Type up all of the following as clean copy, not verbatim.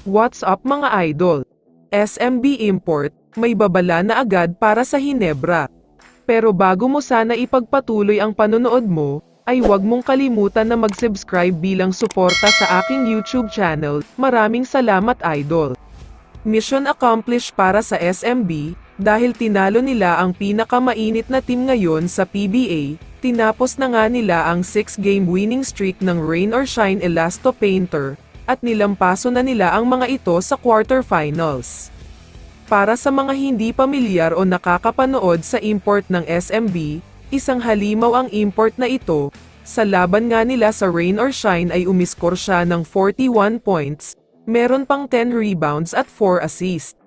What's up mga idol? SMB Import, may babala na agad para sa Hinebra. Pero bago mo sana ipagpatuloy ang panonood mo, ay huwag mong kalimutan na mag-subscribe bilang suporta sa aking YouTube channel. Maraming salamat idol. Mission accomplished para sa SMB, dahil tinalo nila ang pinakamainit na team ngayon sa PBA, tinapos na nga nila ang 6-game winning streak ng Rain or Shine Elasto Painter, at nilampaso na nila ang mga ito sa quarterfinals. Para sa mga hindi pamilyar o nakakapanood sa import ng SMB, isang halimaw ang import na ito. Sa laban nga nila sa Rain or Shine ay umiskor siya ng 41 points, meron pang 10 rebounds at 4 assists.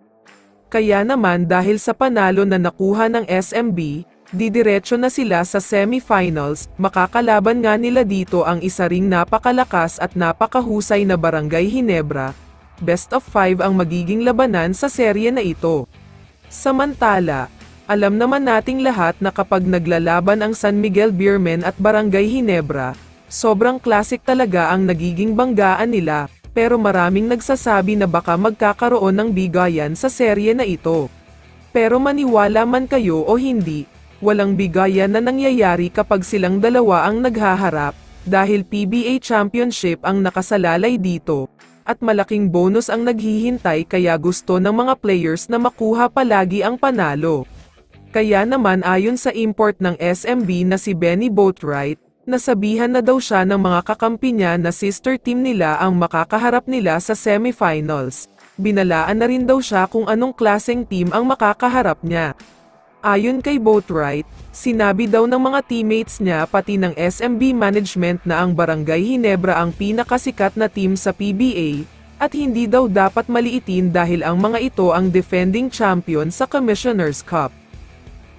Kaya naman dahil sa panalo na nakuha ng SMB, didiretso na sila sa semifinals. Makakalaban nga nila dito ang isa ring napakalakas at napakahusay na Barangay Hinebra. Best of 5 ang magiging labanan sa serye na ito. Samantala, alam naman nating lahat na kapag naglalaban ang San Miguel Beermen at Barangay Hinebra, sobrang classic talaga ang nagiging banggaan nila, pero maraming nagsasabi na baka magkakaroon ng bigayan sa serye na ito. Pero maniwala man kayo o hindi, walang bigayan na nangyayari kapag silang dalawa ang naghaharap, dahil PBA Championship ang nakasalalay dito, at malaking bonus ang naghihintay kaya gusto ng mga players na makuha palagi ang panalo. Kaya naman ayon sa import ng SMB na si Benny Boatwright, nasabihan na daw siya ng mga kakampi niya na sister team nila ang makakaharap nila sa semifinals. Binalaan na rin daw siya kung anong klaseng team ang makakaharap niya. Ayon kay Boatwright, sinabi daw ng mga teammates niya pati ng SMB management na ang Barangay Hinebra ang pinakasikat na team sa PBA, at hindi daw dapat maliitin dahil ang mga ito ang defending champion sa Commissioner's Cup.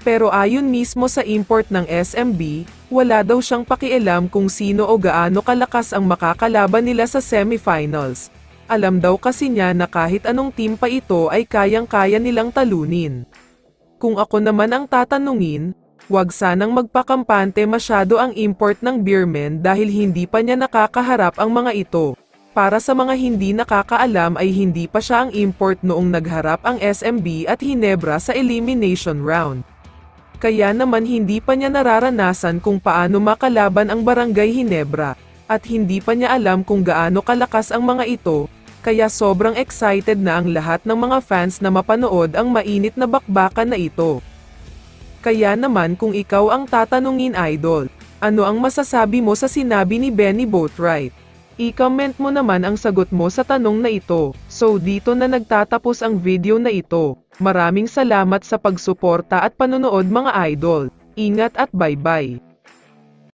Pero ayon mismo sa import ng SMB, wala daw siyang pakialam kung sino o gaano kalakas ang makakalaban nila sa semifinals. Alam daw kasi niya na kahit anong team pa ito ay kayang-kaya nilang talunin. Kung ako naman ang tatanungin, wag sanang magpakampante masyado ang import ng Beermen dahil hindi pa niya nakakaharap ang mga ito. Para sa mga hindi nakakaalam ay hindi pa siya ang import noong nagharap ang SMB at Hinebra sa elimination round. Kaya naman hindi pa niya nararanasan kung paano makalaban ang Barangay Hinebra, at hindi pa niya alam kung gaano kalakas ang mga ito. Kaya sobrang excited na ang lahat ng mga fans na mapanood ang mainit na bakbakan na ito. Kaya naman kung ikaw ang tatanungin idol, ano ang masasabi mo sa sinabi ni Benny Boatwright? I-comment mo naman ang sagot mo sa tanong na ito. So dito na nagtatapos ang video na ito. Maraming salamat sa pagsuporta at panonood mga idol. Ingat at bye-bye.